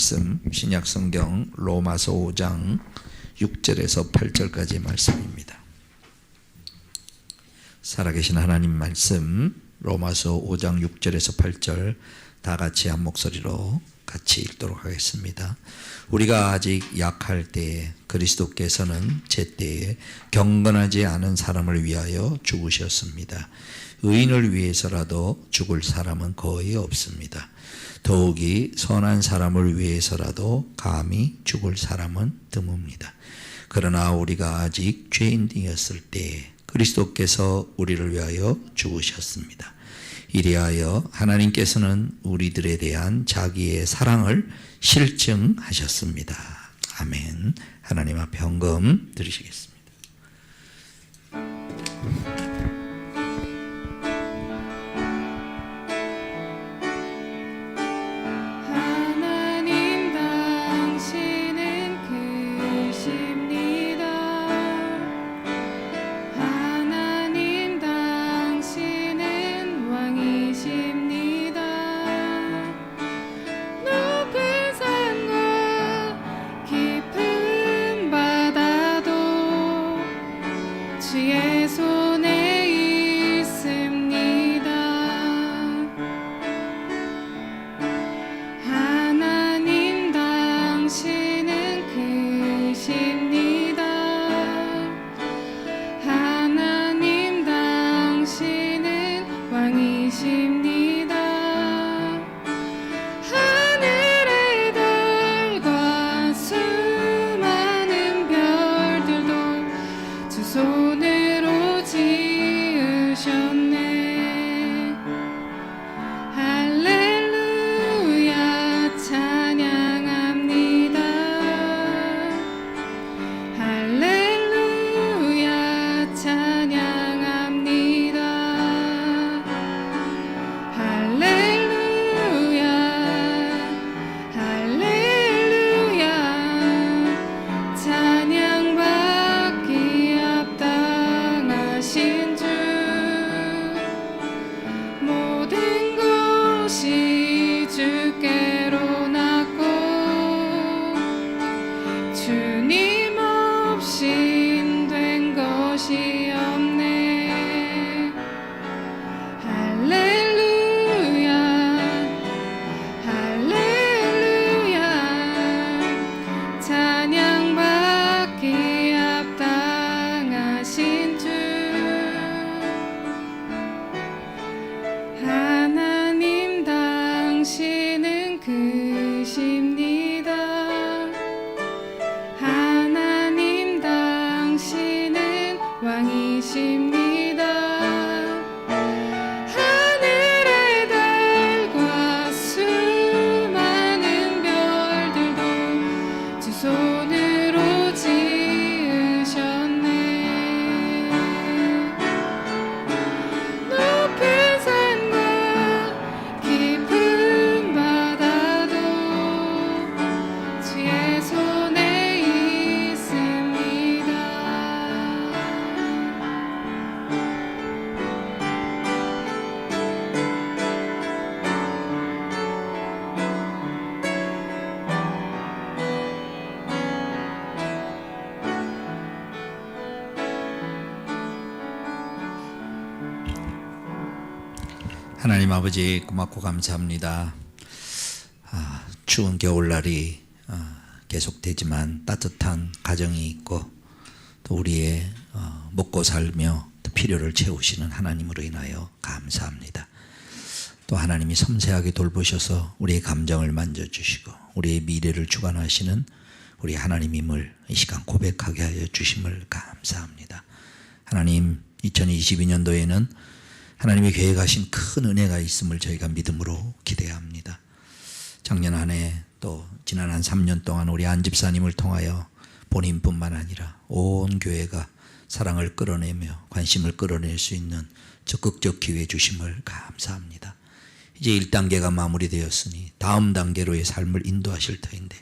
신약 성경 로마서 5장 6절에서 8절까지의 말씀입니다. 살아계신 하나님 말씀 로마서 5장 6절에서 8절 다 같이 한 목소리로 같이 읽도록 하겠습니다. 우리가 아직 약할 때에 그리스도께서는 제때에 경건하지 않은 사람을 위하여 죽으셨습니다. 의인을 위해서라도 죽을 사람은 거의 없습니다. 더욱이 선한 사람을 위해서라도 감히 죽을 사람은 드뭅니다. 그러나 우리가 아직 죄인이었을 때에 그리스도께서 우리를 위하여 죽으셨습니다. 이리하여 하나님께서는 우리들에 대한 자기의 사랑을 실증하셨습니다. 아멘. 하나님 앞에 헌금 드리시겠습니다. 하나님 아버지 고맙고 감사합니다. 추운 겨울날이 계속되지만 따뜻한 가정이 있고 또 우리의 먹고 살며 또 필요를 채우시는 하나님으로 인하여 감사합니다. 또 하나님이 섬세하게 돌보셔서 우리의 감정을 만져주시고 우리의 미래를 주관하시는 우리 하나님임을 이 시간 고백하게 하여 주심을 감사합니다. 하나님 2022년도에는 하나님이 계획하신 큰 은혜가 있음을 저희가 믿음으로 기대합니다. 작년 한 해 또 지난 한 3년 동안 우리 안 집사님을 통하여 본인뿐만 아니라 온 교회가 사랑을 끌어내며 관심을 끌어낼 수 있는 적극적 기회 주심을 감사합니다. 이제 1단계가 마무리되었으니 다음 단계로의 삶을 인도하실 터인데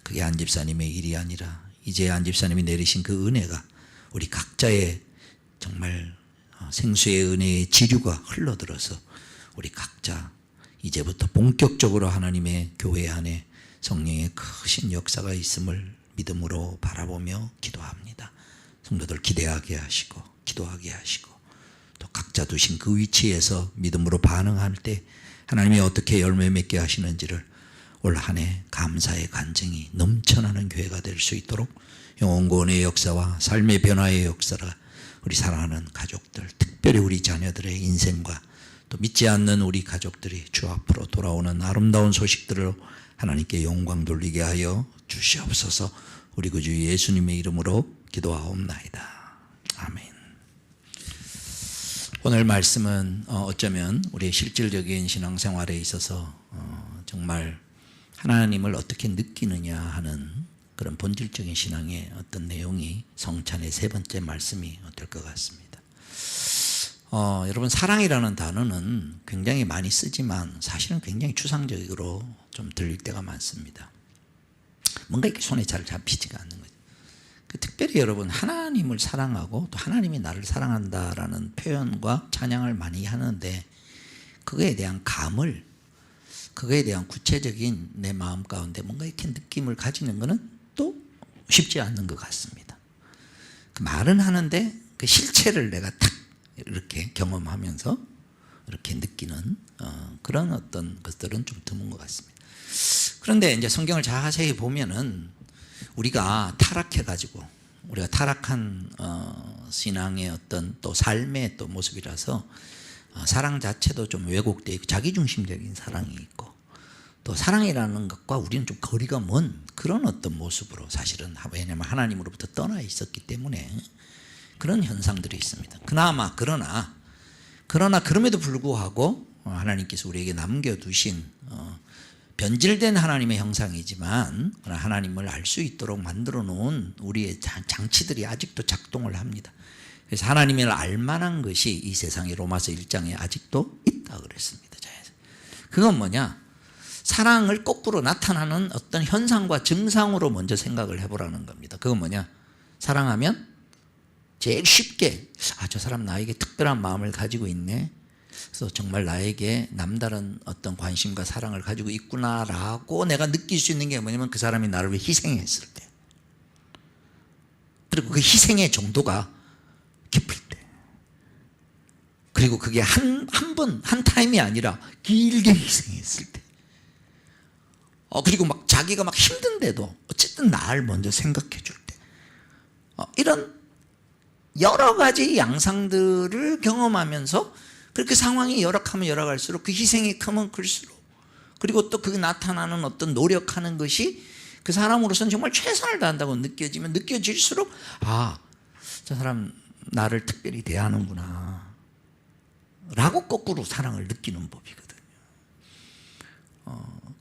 그게 안 집사님의 일이 아니라 이제 안 집사님이 내리신 그 은혜가 우리 각자의 정말 생수의 은혜의 지류가 흘러들어서 우리 각자 이제부터 본격적으로 하나님의 교회 안에 성령의 크신 역사가 있음을 믿음으로 바라보며 기도합니다. 성도들 기대하게 하시고 기도하게 하시고 또 각자 두신 그 위치에서 믿음으로 반응할 때 하나님이 어떻게 열매 맺게 하시는지를 올 한 해 감사의 간증이 넘쳐나는 교회가 될 수 있도록 영혼구원의 역사와 삶의 변화의 역사가 우리 사랑하는 가족들, 특별히 우리 자녀들의 인생과 또 믿지 않는 우리 가족들이 주 앞으로 돌아오는 아름다운 소식들을 하나님께 영광 돌리게 하여 주시옵소서. 우리 구주 예수님의 이름으로 기도하옵나이다. 아멘. 오늘 말씀은 어쩌면 우리의 실질적인 신앙생활에 있어서 정말 하나님을 어떻게 느끼느냐 하는 그런 본질적인 신앙의 어떤 내용이 성찬의 세 번째 말씀이 될 것 같습니다. 여러분, 사랑이라는 단어는 굉장히 많이 쓰지만 사실은 굉장히 추상적으로 좀 들릴 때가 많습니다. 뭔가 이렇게 손에 잘 잡히지가 않는 거죠. 특별히 여러분, 하나님을 사랑하고 또 하나님이 나를 사랑한다라는 표현과 찬양을 많이 하는데 그거에 대한 감을, 그거에 대한 구체적인 내 마음 가운데 뭔가 이렇게 느낌을 가지는 것은 또 쉽지 않는 것 같습니다. 그 말은 하는데 그 실체를 내가 딱 이렇게 경험하면서 이렇게 느끼는 그런 어떤 것들은 좀 드문 것 같습니다. 그런데 이제 성경을 자세히 보면은 우리가 타락해가지고 우리가 타락한 신앙의 어떤 또 삶의 또 모습이라서 사랑 자체도 좀 왜곡되어 있고 자기중심적인 사랑이 있고 또 사랑이라는 것과 우리는 좀 거리가 먼 그런 어떤 모습으로 사실은, 왜냐하면 하나님으로부터 떠나 있었기 때문에 그런 현상들이 있습니다. 그러나 그럼에도 불구하고 하나님께서 우리에게 남겨두신 변질된 하나님의 형상이지만 하나님을 알 수 있도록 만들어 놓은 우리의 장치들이 아직도 작동을 합니다. 그래서 하나님을 알만한 것이 이 세상의 로마서 1장에 아직도 있다 그랬습니다. 그건 뭐냐? 사랑을 거꾸로 나타나는 어떤 현상과 증상으로 먼저 생각을 해보라는 겁니다. 그건 뭐냐? 사랑하면 제일 쉽게 저 사람 나에게 특별한 마음을 가지고 있네, 그래서 정말 나에게 남다른 어떤 관심과 사랑을 가지고 있구나라고 내가 느낄 수 있는 게 뭐냐면 그 사람이 나를 위해 희생했을 때, 그리고 그 희생의 정도가 깊을 때, 그리고 그게 한 타임이 아니라 길게 희생했을 때, 그리고 막 자기가 막 힘든데도 어쨌든 나를 먼저 생각해 줄 때, 이런 여러 가지 양상들을 경험하면서 그렇게 상황이 열악하면 열악할수록 그 희생이 크면 클수록, 그리고 또 그 나타나는 어떤 노력하는 것이 그 사람으로서는 정말 최선을 다한다고 느껴질수록 저 사람 나를 특별히 대하는구나 라고 거꾸로 사랑을 느끼는 법이거든요.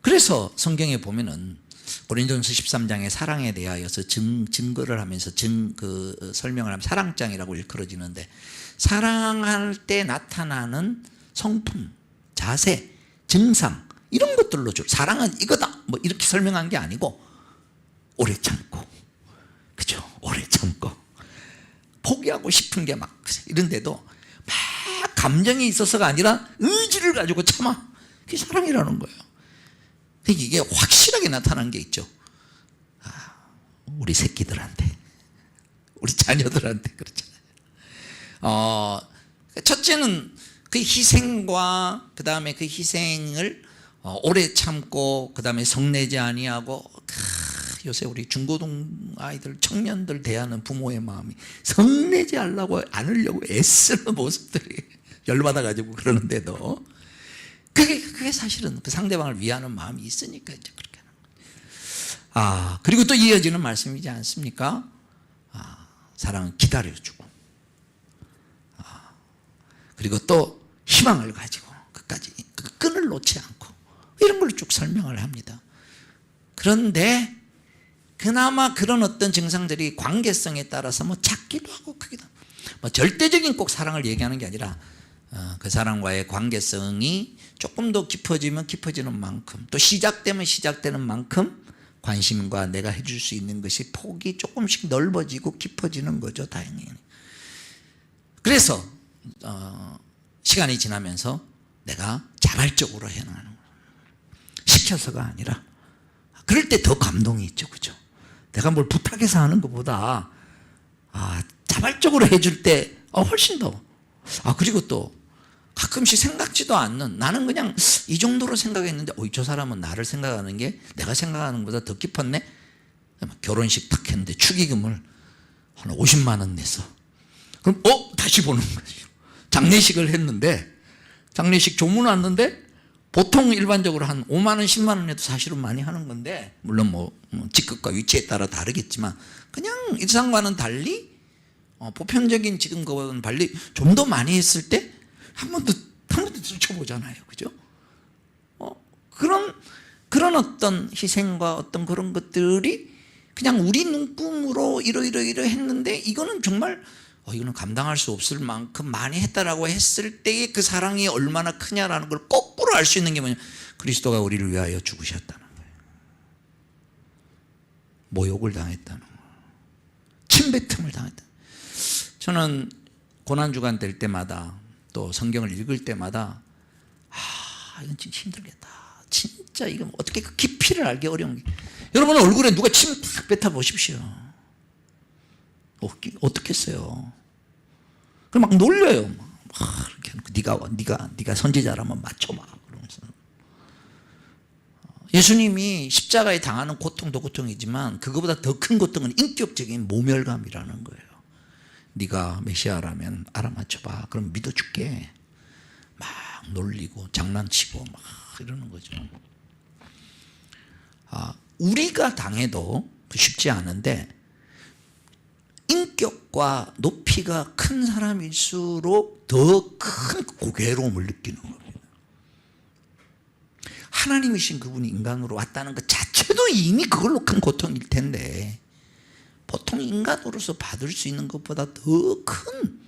그래서 성경에 보면은 고린도전서 13장에 사랑에 대하여서 증거를 하면서 설명을 하면 사랑장이라고 일컬어지는데, 사랑할 때 나타나는 성품, 자세, 증상 이런 것들로 사랑은 이거다 뭐 이렇게 설명한 게 아니고 오래 참고, 그죠? 오래 참고 포기하고 싶은 게 막 이런데도 막 감정이 있어서가 아니라 의지를 가지고 참아. 그게 사랑이라는 거예요. 이게 확실하게 나타난 게 있죠. 우리 새끼들한테, 우리 자녀들한테 그렇잖아요. 첫째는 그 희생과 그 다음에 그 희생을 오래 참고 그 다음에 성내지 아니하고, 요새 우리 중고등 아이들, 청년들 대하는 부모의 마음이 성내지 않으려고 애쓰는 모습들이 열받아가지고 그러는데도 그게 사실은 그 상대방을 위하는 마음이 있으니까 이제 그렇게 하는 거예요. 그리고 또 이어지는 말씀이지 않습니까? 사랑은 기다려주고, 그리고 또 희망을 가지고 끝까지 그 끈을 놓지 않고, 이런 걸 쭉 설명을 합니다. 그런데 그나마 그런 어떤 증상들이 관계성에 따라서 뭐 작기도 하고 크기도 하고, 뭐 절대적인 꼭 사랑을 얘기하는 게 아니라 그 사람과의 관계성이 조금 더 깊어지면 깊어지는 만큼, 또 시작되면 시작되는 만큼 관심과 내가 해줄 수 있는 것이 폭이 조금씩 넓어지고 깊어지는 거죠, 다행히. 그래서 시간이 지나면서 내가 자발적으로 해나가는 거예요. 시켜서가 아니라 그럴 때 더 감동이 있죠, 그죠? 내가 뭘 부탁해서 하는 것보다 자발적으로 해줄 때 훨씬 더. 그리고 또 가끔씩 생각지도 않는, 나는 그냥 이 정도로 생각했는데 저 사람은 나를 생각하는 게 내가 생각하는 것보다 더 깊었네. 결혼식 탁 했는데 축의금을 한 50만 원 냈어. 그럼 다시 보는 거죠. 장례식을 했는데, 장례식 조문 왔는데 보통 일반적으로 한 5만 원 10만 원 해도 사실은 많이 하는 건데, 물론 직급과 위치에 따라 다르겠지만 그냥 일상과는 달리 보편적인 지금 그거는 달리 좀 더 많이 했을 때 한 번 더 들춰보잖아요, 그죠? 그런 어떤 희생과 어떤 그런 것들이 그냥 우리 눈금으로 이러 했는데, 이거는 정말 이거는 감당할 수 없을 만큼 많이 했다라고 했을 때의 그 사랑이 얼마나 크냐라는 걸 거꾸로 알 수 있는 게 뭐냐, 그리스도가 우리를 위하여 죽으셨다는 거예요. 모욕을 당했다는 거예요. 침뱉음을 당했다. 저는 고난주간 될 때마다 또 성경을 읽을 때마다 이건 진짜 힘들겠다. 진짜 이건 어떻게 그 깊이를 알기 어려운 게, 여러분 얼굴에 누가 침 탁 뱉어 보십시오. 어떻겠어요? 그럼 막 놀려요. 이렇게 네가 선지자라면 맞춰봐 그러면서. 예수님이 십자가에 당하는 고통도 고통이지만 그거보다 더 큰 고통은 인격적인 모멸감이라는 거예요. 네가 메시아라면 알아맞혀봐. 그럼 믿어줄게. 막 놀리고 장난치고 막 이러는 거죠. 우리가 당해도 쉽지 않은데, 인격과 높이가 큰 사람일수록 더 큰 고괴로움을 느끼는 겁니다. 하나님이신 그분이 인간으로 왔다는 것 자체도 이미 그걸로 큰 고통일 텐데, 보통 인간으로서 받을 수 있는 것보다 더 큰,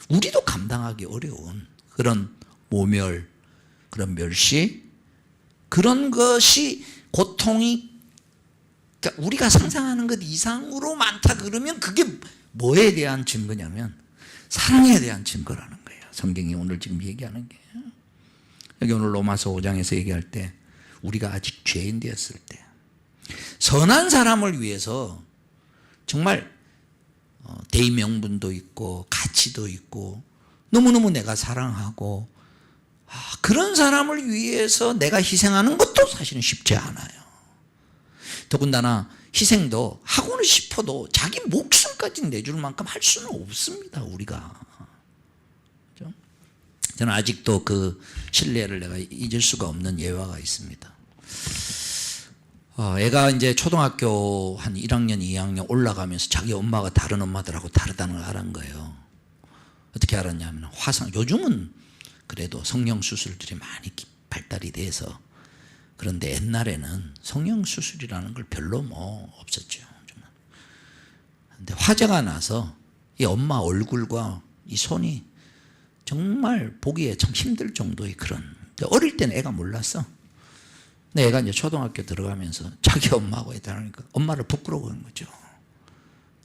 우리도 감당하기 어려운 그런 모멸, 그런 멸시, 그런 것이 고통이, 그러니까 우리가 상상하는 것 이상으로 많다 그러면 그게 뭐에 대한 증거냐면 사랑에 대한 증거라는 거예요. 성경이 오늘 지금 얘기하는 게, 여기 오늘 로마서 5장에서 얘기할 때 우리가 아직 죄인 되었을 때 선한 사람을 위해서 정말 대의 명분도 있고 가치도 있고 너무너무 내가 사랑하고 그런 사람을 위해서 내가 희생하는 것도 사실은 쉽지 않아요. 더군다나 희생도 하고는 싶어도 자기 목숨까지 내줄 만큼 할 수는 없습니다, 우리가. 그렇죠? 저는 아직도 그 신뢰를 내가 잊을 수가 없는 예화가 있습니다. 애가 이제 초등학교 한 1학년, 2학년 올라가면서 자기 엄마가 다른 엄마들하고 다르다는 걸 알은 거예요. 어떻게 알았냐면 요즘은 그래도 성형수술들이 많이 발달이 돼서, 그런데 옛날에는 성형수술이라는 걸 별로 없었죠. 근데 화재가 나서 이 엄마 얼굴과 이 손이 정말 보기에 참 힘들 정도의 그런, 어릴 때는 애가 몰랐어. 근데 애가 이제 초등학교 들어가면서 자기 엄마하고 있다니까 엄마를 부끄러워하는 거죠.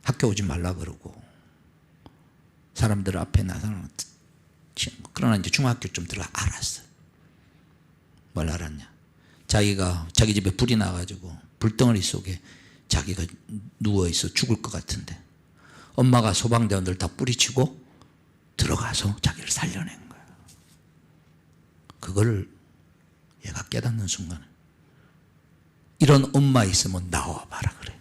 학교 오지 말라 그러고 사람들 앞에 나서는. 그러나 이제 중학교쯤 들어가 알았어. 뭘 알았냐? 자기가 자기 집에 불이 나가지고 불덩어리 속에 자기가 누워있어 죽을 것 같은데 엄마가 소방대원들 다 뿌리치고 들어가서 자기를 살려낸 거야. 그걸 얘가 깨닫는 순간에 이런 엄마 있으면 나와봐라 그래.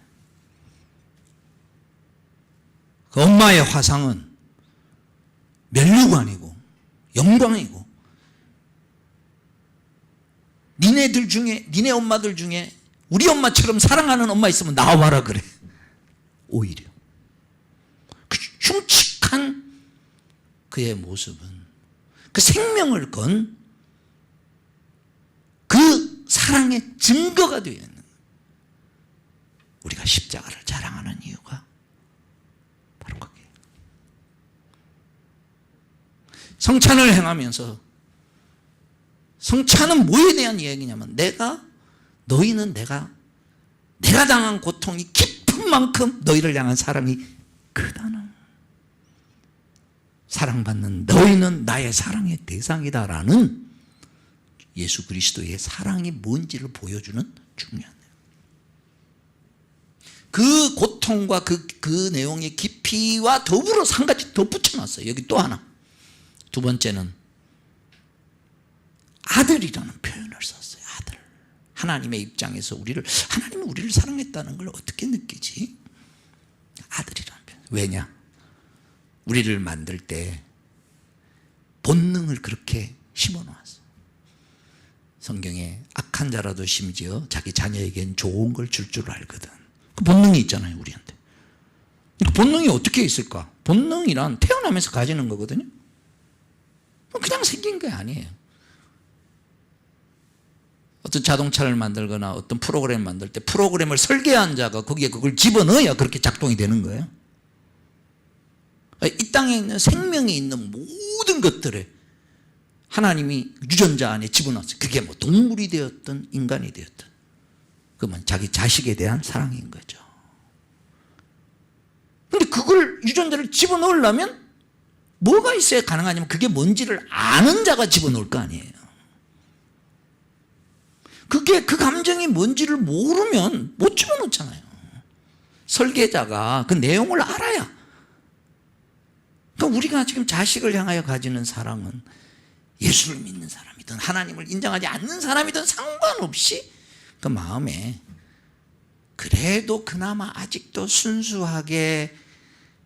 그 엄마의 화상은 면류관이고 영광이고, 니네들 중에, 니네 엄마들 중에 우리 엄마처럼 사랑하는 엄마 있으면 나와봐라 그래. 오히려 그 흉측한 그의 모습은 그 생명을 건 그 사랑의 증거가 되어 있는, 우리가 십자가를 자랑하는 이유가 바로 거기에요. 성찬을 행하면서, 성찬은 뭐에 대한 이야기냐면 너희는 내가 당한 고통이 깊은 만큼 너희를 향한 사랑이 크다는, 사랑받는 너희는 나의 사랑의 대상이다라는 예수 그리스도의 사랑이 뭔지를 보여주는 중요한, 그 고통과 그 내용의 깊이와 더불어서 한 가지 더 붙여놨어요. 여기 또 하나. 두 번째는 아들이라는 표현을 썼어요. 아들. 하나님의 입장에서 하나님이 우리를 사랑했다는 걸 어떻게 느끼지? 아들이라는 표현. 왜냐? 우리를 만들 때 본능을 그렇게 심어놓았어. 성경에 악한 자라도 심지어 자기 자녀에겐 좋은 걸 줄 알거든. 그 본능이 있잖아요, 우리한테. 그러니까 본능이 어떻게 있을까? 본능이란 태어나면서 가지는 거거든요. 그냥 생긴 게 아니에요. 어떤 자동차를 만들거나 어떤 프로그램을 만들 때 프로그램을 설계한 자가 거기에 그걸 집어넣어야 그렇게 작동이 되는 거예요. 이 땅에 있는 생명이 있는 모든 것들에 하나님이 유전자 안에 집어넣었어요. 그게 뭐 동물이 되었든 인간이 되었든. 그러면 자기 자식에 대한 사랑인 거죠. 근데 그걸 유전자를 집어넣으려면 뭐가 있어야 가능하냐면 그게 뭔지를 아는 자가 집어넣을 거 아니에요. 그게 그 감정이 뭔지를 모르면 못 집어넣잖아요. 설계자가 그 내용을 알아야. 그러니까 우리가 지금 자식을 향하여 가지는 사랑은 예수를 믿는 사람이든 하나님을 인정하지 않는 사람이든 상관없이 그 마음에 그래도 그나마 아직도 순수하게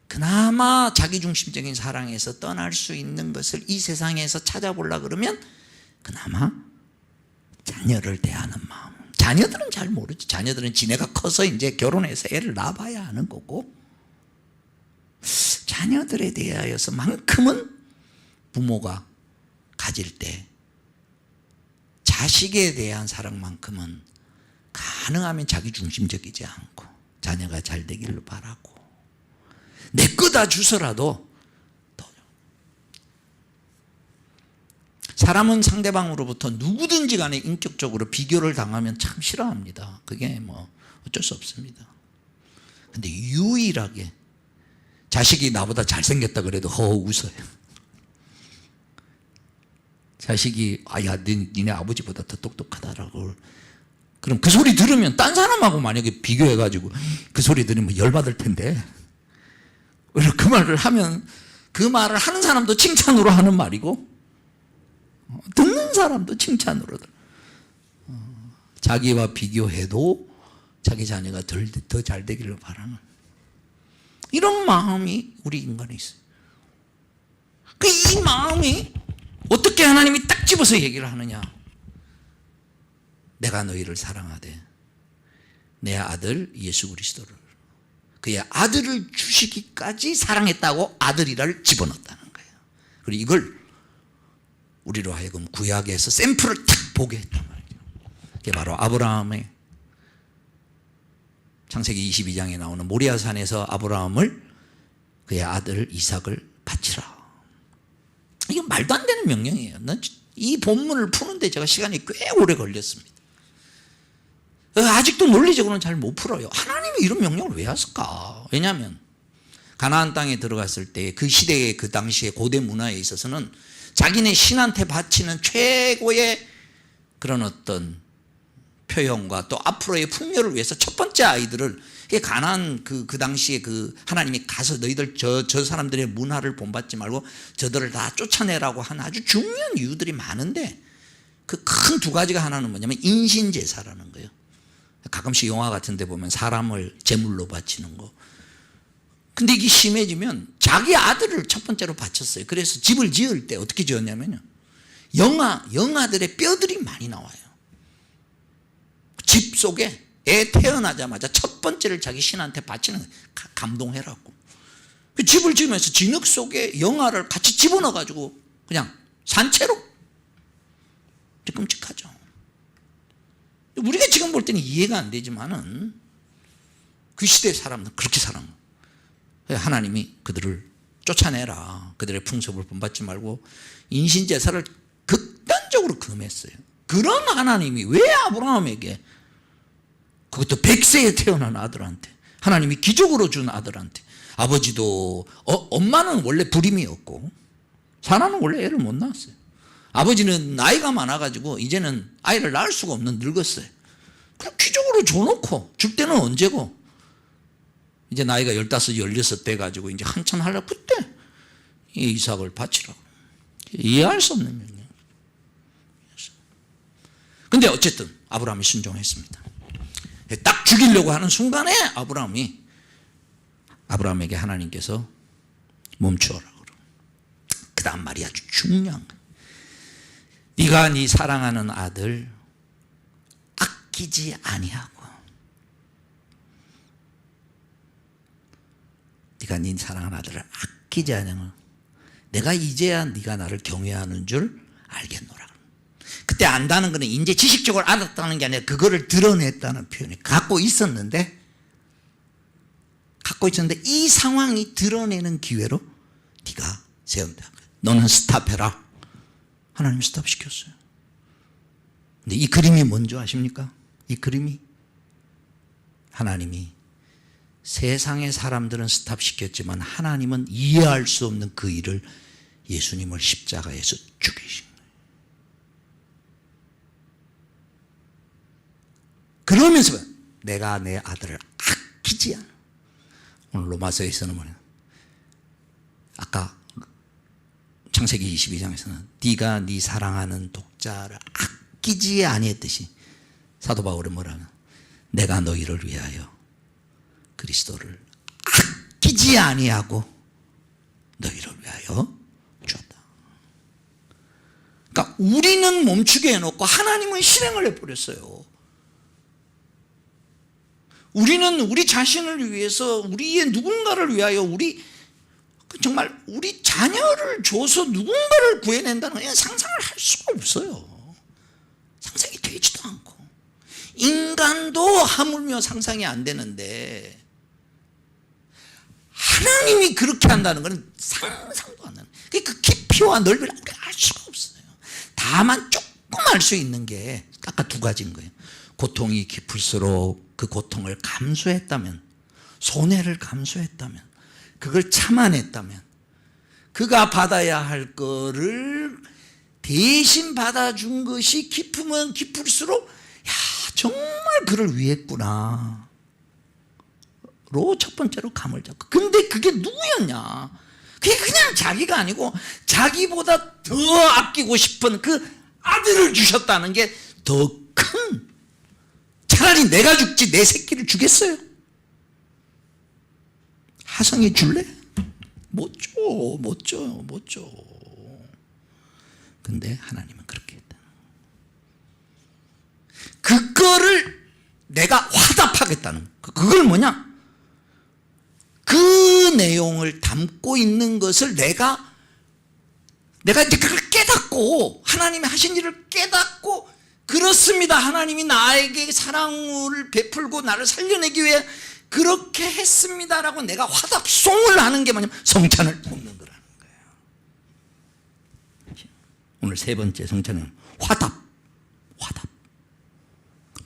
그나마 자기중심적인 사랑에서 떠날 수 있는 것을 이 세상에서 찾아보려고 그러면 그나마 자녀를 대하는 마음. 자녀들은 잘 모르지. 자녀들은 지네가 커서 이제 결혼해서 애를 낳아봐야 하는 거고, 자녀들에 대하여서만큼은 부모가 가질 때 자식에 대한 사랑만큼은 가능하면 자기중심적이지 않고 자녀가 잘 되기를 바라고 내 거다 주서라도 더. 사람은 상대방으로부터 누구든지 간에 인격적으로 비교를 당하면 참 싫어합니다. 그게 뭐 어쩔 수 없습니다. 근데 유일하게 자식이 나보다 잘생겼다 그래도 웃어요. 자식이 야 니네 아버지보다 더 똑똑하다라고. 그럼 그 소리 들으면 딴 사람하고 만약에 비교해가지고 그 소리 들으면 열받을 텐데, 그 말을 하면 그 말을 하는 사람도 칭찬으로 하는 말이고 듣는 사람도 칭찬으로 자기와 비교해도 자기 자녀가 더 잘 되기를 바라는 이런 마음이 우리 인간에 있어요. 이 마음이 어떻게 하나님이 딱 집어서 얘기를 하느냐. 내가 너희를 사랑하되 내 아들 예수 그리스도를 그의 아들을 주시기까지 사랑했다고 아들이라를 집어넣었다는 거예요. 그리고 이걸 우리로 하여금 구약에서 샘플을 탁 보게 했단 말이죠. 이게 바로 아브라함의 창세기 22장에 나오는 모리아산에서 아브라함을 그의 아들 이삭을 바치라. 이건 말도 안 되는 명령이에요. 이 본문을 푸는데 제가 시간이 꽤 오래 걸렸습니다. 아직도 논리적으로는 잘 못 풀어요. 하나님이 이런 명령을 왜 하실까? 왜냐하면 가나안 땅에 들어갔을 때 그 시대의 그 당시의 고대 문화에 있어서는 자기네 신한테 바치는 최고의 그런 어떤 표현과 또 앞으로의 풍요를 위해서 첫 번째 아이들을 가나안 그 당시에 그 하나님이 가서 너희들 저 사람들의 문화를 본받지 말고 저들을 다 쫓아내라고 한 아주 중요한 이유들이 많은데 그 큰 두 가지가 하나는 뭐냐면 인신제사라는 거예요. 가끔씩 영화 같은 데 보면 사람을 제물로 바치는 거. 근데 이게 심해지면 자기 아들을 첫 번째로 바쳤어요. 그래서 집을 지을 때 어떻게 지었냐면요, 영아들의 뼈들이 많이 나와요. 집 속에 애 태어나자마자 첫 번째를 자기 신한테 바치는 거예요. 감동해라고. 그 집을 지으면서 진흙 속에 영아를 같이 집어넣어가지고 그냥 산채로. 끔찍하죠. 우리가 지금 볼 때는 이해가 안 되지만은 그 시대 사람은 그렇게 살아요. 하나님이 그들을 쫓아내라. 그들의 풍습을 본받지 말고 인신제사를 극단적으로 금했어요. 그런 하나님이 왜 아브라함에게, 그것도 100세에 태어난 아들한테, 하나님이 기적으로 준 아들한테, 아버지도 엄마는 원래 불임이었고 사라는 원래 애를 못 낳았어요. 아버지는 나이가 많아가지고 이제는 아이를 낳을 수가 없는 늙었어요. 그럼 기적으로 줘놓고 줄 때는 언제고 이제 나이가 15, 16 돼가지고 이제 한참 하려고 그때 이 이삭을 바치라고. 이해할 수 없는 명령. 근데 어쨌든 아브라함이 순종했습니다. 딱 죽이려고 하는 순간에 아브라함에게 하나님께서 멈추어라고. 그 다음 말이 아주 중요한 거예요. 네가 네 사랑하는 아들 아끼지 아니하고, 네가 네 사랑하는 아들을 아끼지 아니하고 내가 이제야 네가 나를 경외하는 줄 알겠노라. 그때 안다는 것은 이제 지식적으로 알았다는 게 아니라 그거를 드러냈다는 표현이 갖고 있었는데 이 상황이 드러내는 기회로 네가 세운다. 너는 스탑해라. 하나님 스탑시켰어요. 근데 이 그림이 뭔지 아십니까? 이 그림이 하나님이 세상의 사람들은 스탑시켰지만 하나님은 이해할 수 없는 그 일을 예수님을 십자가에서 죽이신 거예요. 그러면서 내가 내 아들을 아끼지 않아. 오늘 로마서에서는 뭐냐? 아까 창세기 22장에서는 네가 네 사랑하는 독자를 아끼지 아니했듯이 사도 바울은 뭐라냐? 내가 너희를 위하여 그리스도를 아끼지 아니하고 너희를 위하여 주었다. 그러니까 우리는 멈추게 해놓고 하나님은 실행을 해버렸어요. 우리는 우리 자신을 위해서, 우리의 누군가를 위하여, 정말 우리 자녀를 줘서 누군가를 구해낸다는 건 상상을 할 수가 없어요. 상상이 되지도 않고. 인간도 하물며 상상이 안 되는데 하나님이 그렇게 한다는 건 상상도 안 되는. 그 깊이와 넓이를 우리가 알 수가 없어요. 다만 조금 알 수 있는 게 아까 두 가지인 거예요. 고통이 깊을수록 그 고통을 감수했다면, 손해를 감수했다면, 그걸 참아냈다면, 그가 받아야 할 거를 대신 받아준 것이 깊으면 깊을수록 야, 정말 그를 위했구나 로 첫 번째로 감을 잡고. 근데 그게 누구였냐? 그게 그냥 자기가 아니고 자기보다 더 아끼고 싶은 그 아들을 주셨다는 게 더 큰, 차라리 내가 죽지 내 새끼를 주겠어요? 하성이 줄래? 못 줘. 근데 하나님은 그렇게 했다. 그거를 내가 화답하겠다는, 그걸 뭐냐? 그 내용을 담고 있는 것을 내가 이제 그걸 깨닫고, 하나님이 하신 일을 깨닫고, 그렇습니다, 하나님이 나에게 사랑을 베풀고 나를 살려내기 위해 그렇게 했습니다라고 내가 화답송을 하는 게 뭐냐면 성찬을 먹는 거라는 거예요. 오늘 세 번째 성찬은 화답.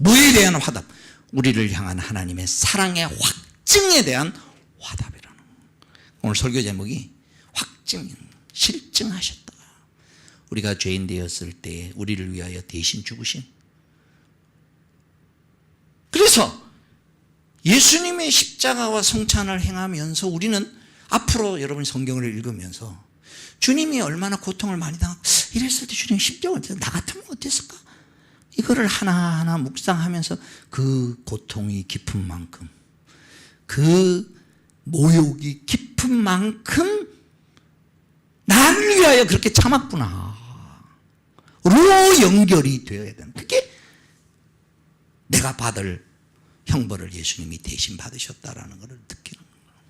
뭐에 대한 화답? 우리를 향한 하나님의 사랑의 확증에 대한 화답이라는 거예요. 오늘 설교 제목이 확증, 실증하셨다. 우리가 죄인 되었을 때 우리를 위하여 대신 죽으신. 그래서 예수님의 십자가와 성찬을 행하면서 우리는 앞으로 여러분 성경을 읽으면서 주님이 얼마나 고통을 많이 당하고 이랬을 때 주님 십자가 나 같으면 어땠을까? 이거를 하나하나 묵상하면서 그 고통이 깊은 만큼, 그 모욕이 깊은 만큼 나를 위하여 그렇게 참았구나 로 연결이 되어야 되는, 그게 내가 받을 형벌을 예수님이 대신 받으셨다라는 것을 느끼는 거예요.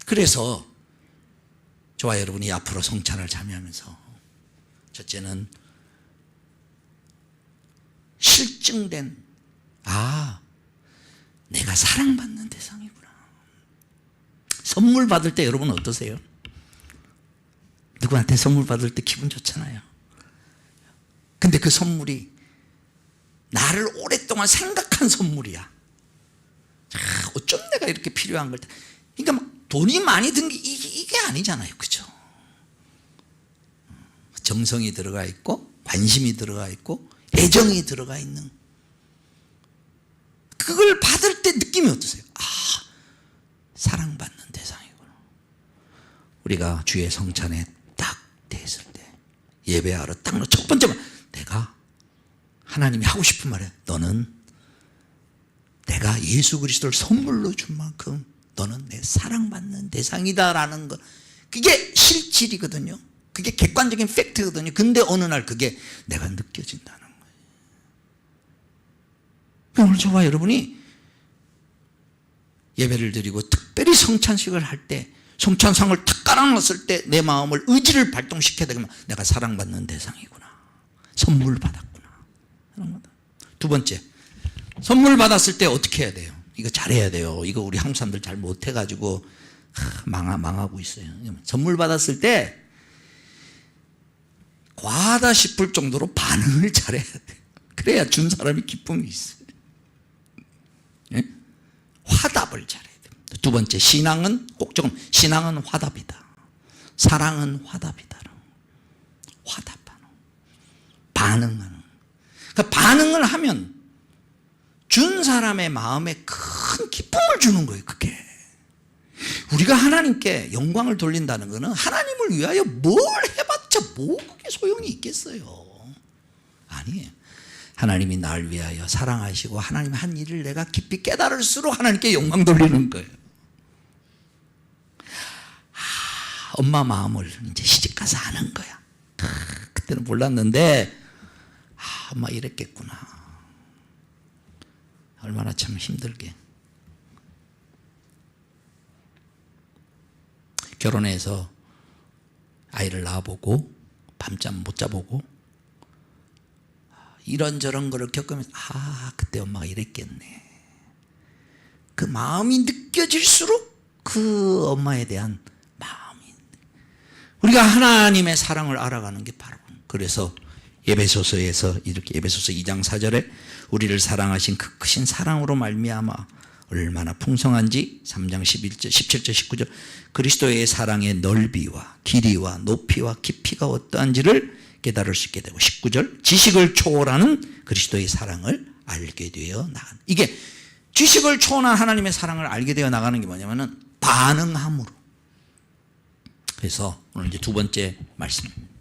그래서 저와 여러분이 앞으로 성찬을 참여하면서 첫째는 실증된, 내가 사랑받는 대상이구나. 선물 받을 때 여러분 어떠세요? 누구한테 선물 받을 때 기분 좋잖아요. 근데 그 선물이 나를 오랫동안 생각한 선물이야. 어쩜 내가 이렇게 필요한 걸. 그러니까 막 돈이 많이 든 게 이게 아니잖아요. 그죠? 정성이 들어가 있고 관심이 들어가 있고 애정이 들어가 있는 그걸 받을 때 느낌이 어떠세요? 사랑받는 대상이구나. 우리가 주의 성찬에 딱 됐을 때 예배하러 딱 첫 번째 말, 내가 하나님이 하고 싶은 말이야. 너는 내가 예수 그리스도를 선물로 준 만큼 너는 내 사랑받는 대상이다라는 것, 그게 실질이거든요. 그게 객관적인 팩트거든요. 근데 어느 날 그게 내가 느껴진다는 거예요. 오늘 저와 여러분이 예배를 드리고 특별히 성찬식을 할 때, 성찬상을 탁 깔아놨을 때 내 마음을, 의지를 발동시켜야 되면 내가 사랑받는 대상이구나, 선물 받았구나. 두 번째, 선물 받았을 때 어떻게 해야 돼요? 이거 잘해야 돼요. 이거 우리 한국 사람들 잘 못해가지고 망하고 있어요. 선물 받았을 때 과하다 싶을 정도로 반응을 잘해야 돼요. 그래야 준 사람이 기쁨이 있어요. 예? 화답을 잘해야 돼요. 두 번째, 신앙은 꼭 조금, 신앙은 화답이다. 사랑은 화답이다. 화답하는, 반응하는. 그러니까 반응을 하면 준 사람의 마음에 큰 기쁨을 주는 거예요. 그게 우리가 하나님께 영광을 돌린다는 것은 하나님을 위하여 뭘 해봤자 뭐 그게 소용이 있겠어요? 아니에요. 하나님이 나를 위하여 사랑하시고 하나님 한 일을 내가 깊이 깨달을수록 하나님께 영광 돌리는 거예요. 엄마 마음을 이제 시집가서 아는 거야. 그때는 몰랐는데 엄마 이랬겠구나. 얼마나 참 힘들게. 결혼해서 아이를 낳아보고 밤잠 못 자보고 이런저런 거를 겪으면서 그때 엄마가 이랬겠네. 그 마음이 느껴질수록 그 엄마에 대한 마음이, 우리가 하나님의 사랑을 알아가는 게 바로, 그래서 에베소서에서 이렇게, 에베소서 2장 4절에 우리를 사랑하신 그 크신 사랑으로 말미암아 얼마나 풍성한지 3장 11절, 17절, 19절 그리스도의 사랑의 넓이와 길이와 높이와 깊이가 어떠한지를 깨달을 수 있게 되고, 19절 지식을 초월하는 그리스도의 사랑을 알게 되어 나가는, 이게 지식을 초월한 하나님의 사랑을 알게 되어 나가는 게 뭐냐면은 반응함으로. 그래서 오늘 이제 두 번째 말씀입니다.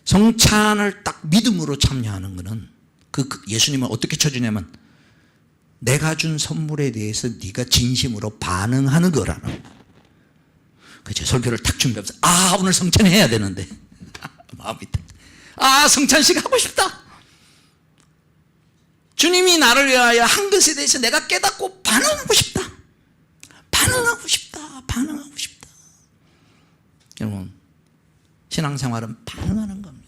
성찬을 딱 믿음으로 참여하는 것은 예수님은 어떻게 쳐주냐면 내가 준 선물에 대해서 네가 진심으로 반응하는 거라는. 그죠? 설교를 탁 준비하면서 오늘 성찬해야 되는데 마음이 성찬식 하고 싶다. 주님이 나를 위하여 한 것에 대해서 내가 깨닫고 반응하고 싶다. 반응하고 싶다. 반응하고 싶다. 여러분, 신앙생활은 반응하는 겁니다.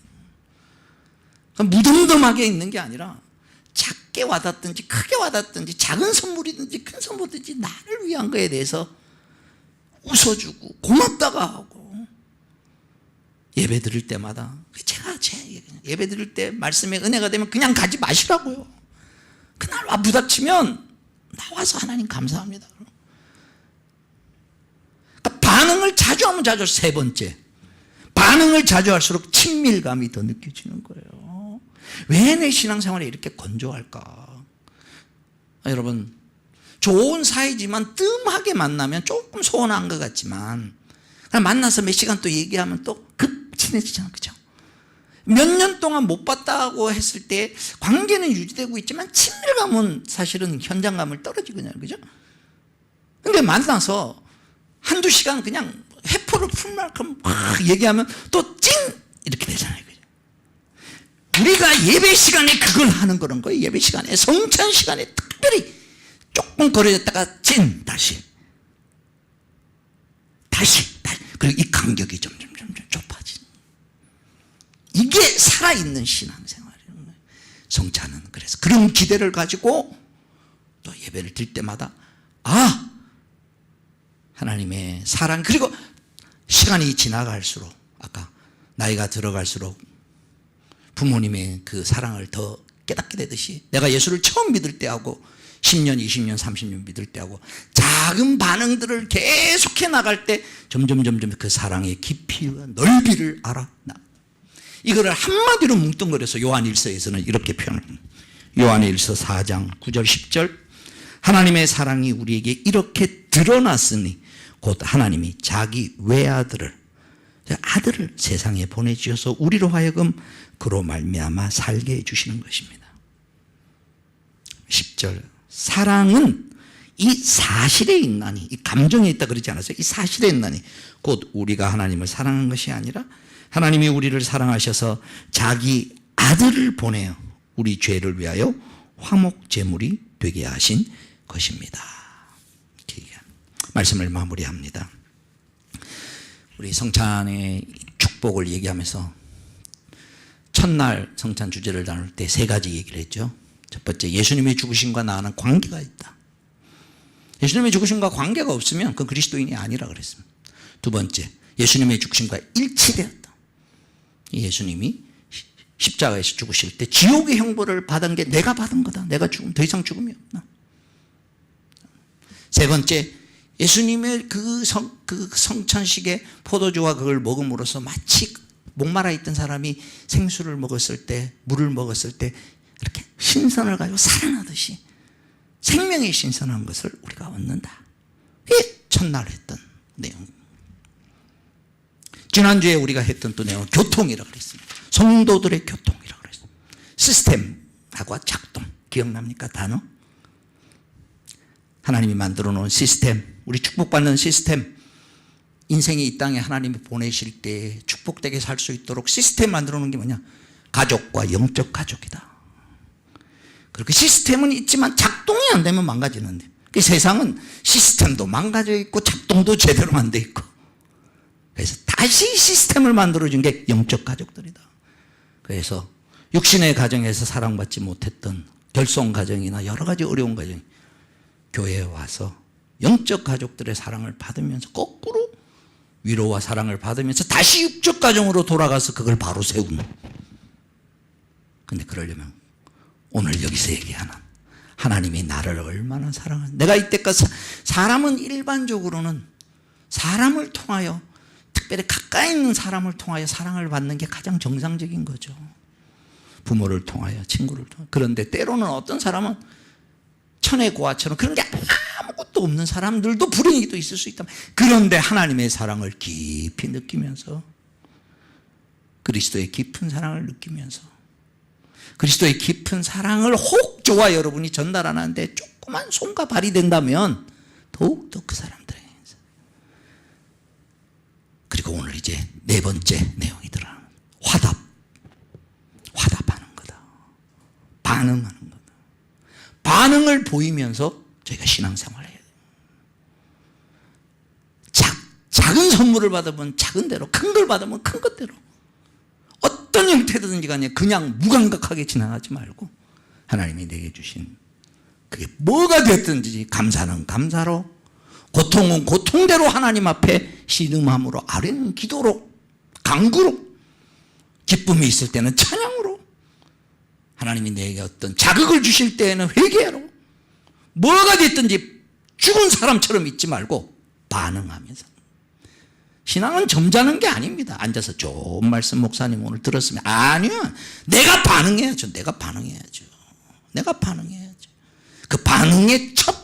무덤덤하게 있는 게 아니라 작게 와닿든지 크게 와닿든지 작은 선물이든지 큰 선물이든지 나를 위한 거에 대해서 웃어주고 고맙다가 하고, 예배 드릴 때마다 제가 제 예배 드릴 때 말씀에 은혜가 되면 그냥 가지 마시라고요. 그날 와 부닥치면 나와서 하나님 감사합니다. 그러니까 반응을 자주 하면 자주. 세 번째, 반응을 자주 할수록 친밀감이 더 느껴지는 거예요. 왜 내 신앙생활이 이렇게 건조할까? 여러분, 좋은 사이지만 뜸하게 만나면 조금 소원한 것 같지만 만나서 몇 시간 또 얘기하면 또 급 친해지잖아요. 그죠? 몇 년 동안 못 봤다고 했을 때 관계는 유지되고 있지만 친밀감은 사실은 현장감을 떨어지거든요. 그죠? 근데 만나서 한두 시간 그냥 회포를 풀 만큼 막 얘기하면 또 찐! 이렇게 되잖아요. 그죠? 우리가 예배 시간에 그걸 하는 그런 거예요. 예배 시간에, 성찬 시간에 특별히 조금 거리졌다가 찐! 다시. 그리고 이 간격이 점점 좁아지는. 이게 살아있는 신앙생활이에요. 성찬은 그래서 그런 기대를 가지고 또 예배를 드릴 때마다 하나님의 사랑, 그리고 시간이 지나갈수록, 아까 나이가 들어갈수록 부모님의 그 사랑을 더 깨닫게 되듯이, 내가 예수를 처음 믿을 때하고 10년, 20년, 30년 믿을 때하고 작은 반응들을 계속해 나갈 때 점점 그 사랑의 깊이와 넓이를 알아. 이거를 한마디로 뭉뚱그려서 요한일서에서는 이렇게 표현합니다. 요한일서 4장 9절 10절 하나님의 사랑이 우리에게 이렇게 드러났으니 곧 하나님이 자기 외아들을 세상에 보내주셔서 우리로 하여금 그로 말미암아 살게 해주시는 것입니다. 10절 사랑은 이 사실에 있나니, 이 감정에 있다 그러지 않았어요. 이 사실에 있나니 곧 우리가 하나님을 사랑한 것이 아니라 하나님이 우리를 사랑하셔서 자기 아들을 보내어 우리 죄를 위하여 화목제물이 되게 하신 것입니다. 말씀을 마무리합니다. 우리 성찬의 축복을 얘기하면서 첫날 성찬 주제를 나눌 때 세 가지 얘기를 했죠. 첫 번째, 예수님의 죽으심과 나와는 관계가 있다. 예수님의 죽으심과 관계가 없으면 그건 그리스도인이 아니라 그랬습니다. 두 번째, 예수님의 죽으심과 일치되었다. 예수님이 십자가에서 죽으실 때 지옥의 형벌을 받은 게 내가 받은 거다. 내가 죽으면 더 이상 죽음이 없다. 세 번째, 예수님의 그 성찬식에 포도주와 그걸 먹음으로써 마치 목마라 있던 사람이 생수를 먹었을 때, 물을 먹었을 때 이렇게 신선을 가지고 살아나듯이 생명의 신선한 것을 우리가 얻는다. 이게 첫날 했던 내용. 지난주에 우리가 했던 또 내용은 교통이라고 그랬습니다. 성도들의 교통이라고 그랬습니다. 시스템하고 작동. 기억납니까? 단어? 하나님이 만들어 놓은 시스템, 우리 축복받는 시스템, 인생이 이 땅에 하나님이 보내실 때 축복되게 살 수 있도록 시스템 만들어 놓은 게 뭐냐? 가족과 영적 가족이다. 그렇게 시스템은 있지만 작동이 안 되면 망가지는데, 그 세상은 시스템도 망가져 있고 작동도 제대로 안 돼 있고, 그래서 다시 시스템을 만들어준 게 영적 가족들이다. 그래서 육신의 가정에서 사랑받지 못했던 결손 가정이나 여러 가지 어려운 가정이 교회에 와서 영적 가족들의 사랑을 받으면서 거꾸로 위로와 사랑을 받으면서 다시 육적 가정으로 돌아가서 그걸 바로 세우는. 근데 그러려면 오늘 여기서 얘기하는 하나님이 나를 얼마나 사랑하는, 내가 이때까지 사람은 일반적으로는 사람을 통하여, 특별히 가까이 있는 사람을 통하여 사랑을 받는 게 가장 정상적인 거죠. 부모를 통하여, 친구를 통하여. 그런데 때로는 어떤 사람은 천의 고아처럼 그런 게 아무것도 없는 사람들도 불행히도 있을 수 있다. 그런데 하나님의 사랑을 깊이 느끼면서, 그리스도의 깊은 사랑을 느끼면서, 그리스도의 깊은 사랑을 혹 저와 여러분이 전달하는데 조그만 손과 발이 된다면 더욱더 그 사람들에게. 그리고 오늘 이제 네 번째 내용이 들어가는 화답하는 거다. 반응하는 거다. 반응을 보이면서 저희가 신앙생활을 해야 돼요. 작은 선물을 받으면 작은 대로, 큰 걸 받으면 큰 것대로, 어떤 형태든지 간에 그냥 무감각하게 지나가지 말고 하나님이 내게 주신 그게 뭐가 됐든지 감사는 감사로, 고통은 고통대로 하나님 앞에 신음함으로, 아뢰는 기도로, 간구로, 기쁨이 있을 때는 찬양으로, 하나님이 내게 어떤 자극을 주실 때에는 회개로, 뭐가 됐든지 죽은 사람처럼 있지 말고 반응하면서. 신앙은 점잖은 게 아닙니다. 앉아서 좋은 말씀 목사님 오늘 들었으면, 아니요, 내가 반응해야죠. 내가 반응해야죠. 그 반응의 첫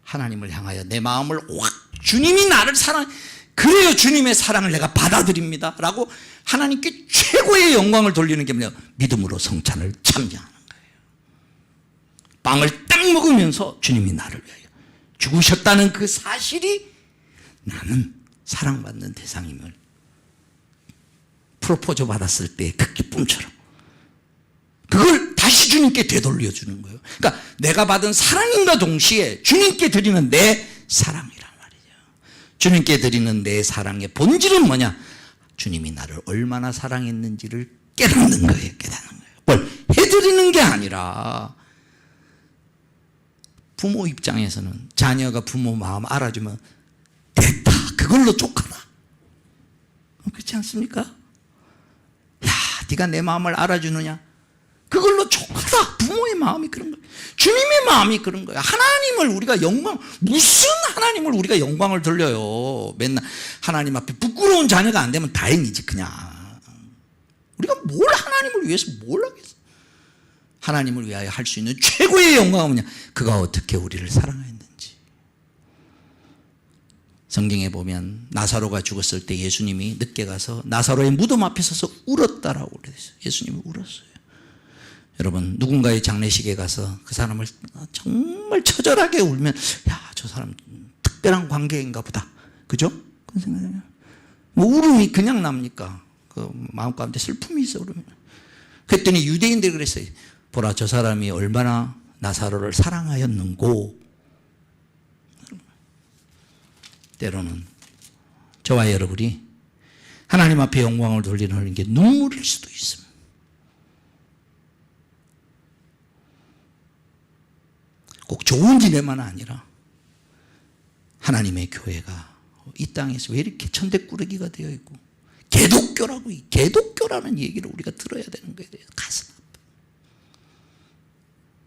하나님을 향하여 내 마음을 확, 주님이 나를 사랑, 그래요 주님의 사랑을 내가 받아들입니다 라고 하나님께 최고의 영광을 돌리는 게 뭐냐? 믿음으로 성찬을 참여하는 거예요. 빵을 딱 먹으면서 주님이 나를 위하여 죽으셨다는 그 사실이 나는 사랑받는 대상임을 프로포즈 받았을 때 그 기쁨처럼 그걸 다시 주님께 되돌려 주는 거예요. 그러니까 내가 받은 사랑인과 동시에 주님께 드리는 내 사랑이란 말이죠. 주님께 드리는 내 사랑의 본질은 뭐냐? 주님이 나를 얼마나 사랑했는지를 깨닫는 거예요. 뭘 해드리는 게 아니라, 부모 입장에서는 자녀가 부모 마음 알아주면 됐다, 그걸로 족하다. 그렇지 않습니까? 야, 네가 내 마음을 알아주느냐? 그걸로 족하다. 부모의 마음이 그런 거예요. 주님의 마음이 그런 거예요. 하나님을 우리가 무슨 하나님을 우리가 영광을 돌려요. 맨날 하나님 앞에 부끄러운 자녀가 안 되면 다행이지. 그냥 우리가 뭘 하나님을 위해서 뭘 하겠어. 하나님을 위하여 할 수 있는 최고의 영광은 뭐냐? 그가 어떻게 우리를 사랑했는지. 성경에 보면 나사로가 죽었을 때 예수님이 늦게 가서 나사로의 무덤 앞에 서서 울었다라고 그랬어요. 예수님이 울었어요. 여러분, 누군가의 장례식에 가서 그 사람을 정말 처절하게 울면, 야, 저 사람 특별한 관계인가 보다. 그죠? 그런 생각이에요. 뭐 울음이 그냥 납니까? 그 마음 가운데 슬픔이 있어, 울으면. 그랬더니 유대인들이 그랬어요. 보라, 저 사람이 얼마나 나사로를 사랑하였는고. 때로는 저와 여러분이 하나님 앞에 영광을 돌리는 게 눈물일 수도 있습니다. 꼭 좋은 일에만 아니라 하나님의 교회가 이 땅에서 왜 이렇게 천대꾸러기가 되어 있고, 개독교라는 얘기를 우리가 들어야 되는 거에 대해서 가슴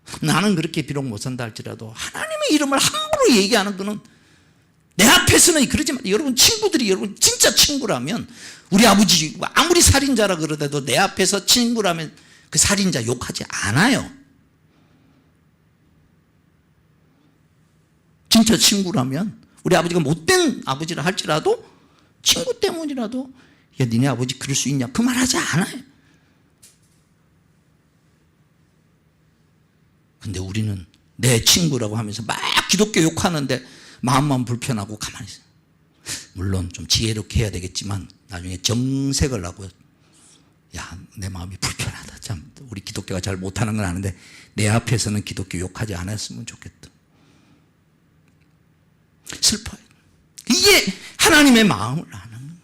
아파. 나는 그렇게 비록 못 산다 할지라도 하나님의 이름을 함부로 얘기하는 거는, 내 앞에서는 그러지만, 여러분 친구들이, 여러분 진짜 친구라면, 우리 아버지 아무리 살인자라 그러더라도 내 앞에서 친구라면 그 살인자 욕하지 않아요. 진짜 친구라면, 우리 아버지가 못된 아버지라 할지라도 친구 때문이라도, 야, 니네 아버지 그럴 수 있냐, 그 말 하지 않아요. 근데 우리는 내 친구라고 하면서 막 기독교 욕하는데 마음만 불편하고 가만히 있어요. 물론 좀 지혜롭게 해야 되겠지만 나중에 정색을 하고, 야, 내 마음이 불편하다. 참, 우리 기독교가 잘 못하는 건 아는데 내 앞에서는 기독교 욕하지 않았으면 좋겠다. 슬퍼요. 이게 하나님의 마음을 아는.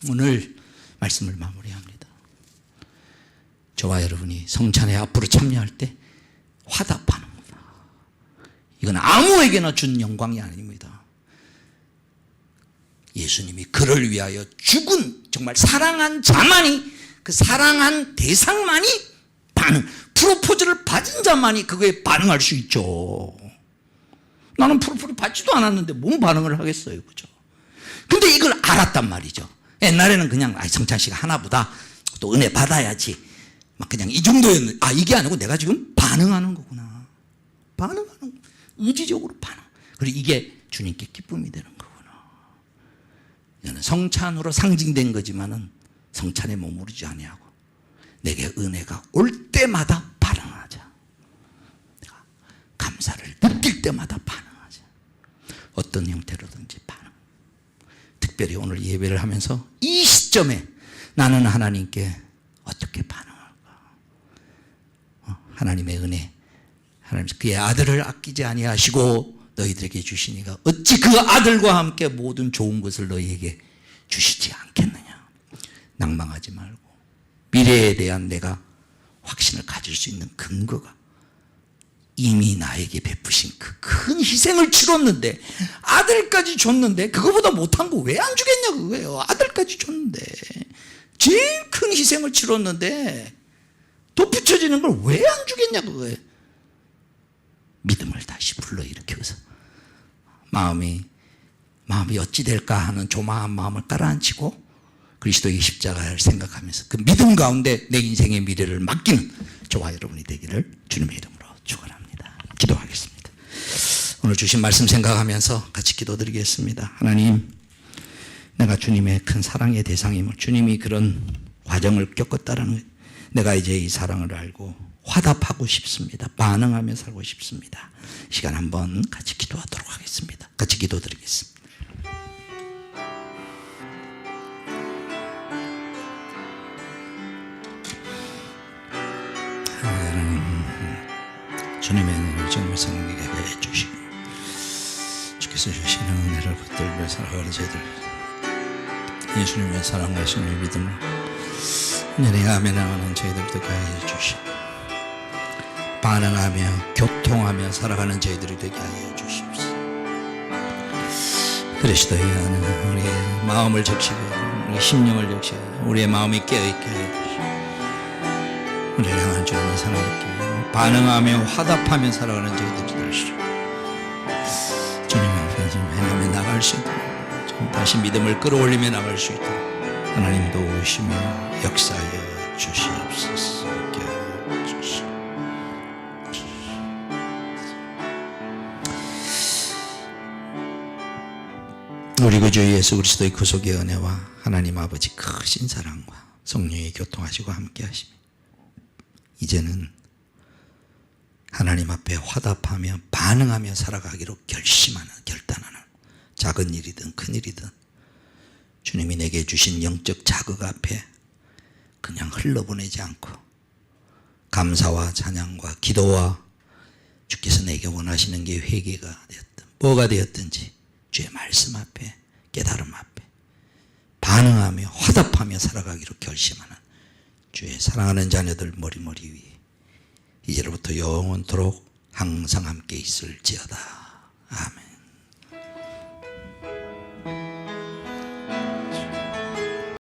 오늘 말씀을 마무리합니다. 저와 여러분이 성찬에 앞으로 참여할 때 화답하는 겁니다. 이건 아무에게나 준 영광이 아닙니다. 예수님이 그를 위하여 죽은, 정말 사랑한 자만이, 그 사랑한 대상만이 프로포즈를 받은 자만이 그거에 반응할 수 있죠. 나는 프로포즈 받지도 않았는데 뭔 반응을 하겠어요, 그죠? 근데 이걸 알았단 말이죠. 옛날에는 그냥 성찬식 하나보다 또 은혜 받아야지, 막 그냥 이 정도였는데, 이게 아니고 내가 지금 반응하는 거구나. 반응하는 거. 의지적으로 반응. 그리고 이게 주님께 기쁨이 되는 거구나. 이거는 성찬으로 상징된 거지만은 성찬에 머무르지 아니하고 내게 은혜가 올 때마다 반응하자. 내가 감사를 느낄 때마다 반응하자. 어떤 형태로든지 반응. 특별히 오늘 예배를 하면서 이 시점에 나는 하나님께 어떻게 반응할까? 하나님의 은혜, 하나님 그의 아들을 아끼지 아니하시고 너희들에게 주시니가 어찌 그 아들과 함께 모든 좋은 것을 너희에게 주시지 않겠느냐. 낭망하지 말고 미래에 대한 내가 확신을 가질 수 있는 근거가 이미 나에게 베푸신 그 큰 희생을 치렀는데, 아들까지 줬는데 그거보다 못한 거 왜 안 주겠냐 그거예요. 아들까지 줬는데, 제일 큰 희생을 치렀는데 덧붙여지는 걸 왜 안 주겠냐 그거예요. 믿음을 다시 불러일으켜서 마음이 어찌 될까 하는 조마한 마음을 깔아앉히고 그리스도의 십자가를 생각하면서 그 믿음 가운데 내 인생의 미래를 맡기는 저와 여러분이 되기를 주님의 이름으로 축원합니다. 기도하겠습니다. 오늘 주신 말씀 생각하면서 같이 기도드리겠습니다. 하나님, 내가 주님의 큰 사랑의 대상임을, 주님이 그런 과정을 겪었다라는, 내가 이제 이 사랑을 알고 화답하고 싶습니다. 반응하며 살고 싶습니다. 시간 한번 같이 기도하도록 하겠습니다. 같이 기도드리겠습니다. 주님의 은혜를 정말 성령에게 해주시고 주께서 주시는 은혜를 붙들며 살아가는 저희들, 예수님의 사랑과 예수님의 믿음을 연행하며 나가는 저희들 되게 해주시고 반응하며 교통하며 살아가는 저희들이 되게 하여 주십시오. 그리스도의 안에 우리의 마음을 적시고 우리의 심령을 적시고 우리의 마음이 깨어있게 하여 주시고 우리를 향한 주님의 사랑을 반응하며 화답하며 살아가는 저희들이 되시오. 주님 앞에 좀 행하며 나갈 수 있도록, 좀 다시 믿음을 끌어올리며 나갈 수 있도록 하나님 도우시며 역사하여 주시옵소서. 우리 구주 예수 그리스도의 구속의 은혜와 하나님 아버지 크신 사랑과 성령의 교통하시고 함께 하시며 이제는 하나님 앞에 화답하며 반응하며 살아가기로 결심하는, 결단하는 작은 일이든 큰 일이든 주님이 내게 주신 영적 자극 앞에 그냥 흘러보내지 않고 감사와 찬양과 기도와 주께서 내게 원하시는 게 회개가 되었든 뭐가 되었든지 주의 말씀 앞에, 깨달음 앞에 반응하며 화답하며 살아가기로 결심하는 주의 사랑하는 자녀들 머리머리 위에 이제로부터 영원토록 항상 함께 있을지어다. 아멘.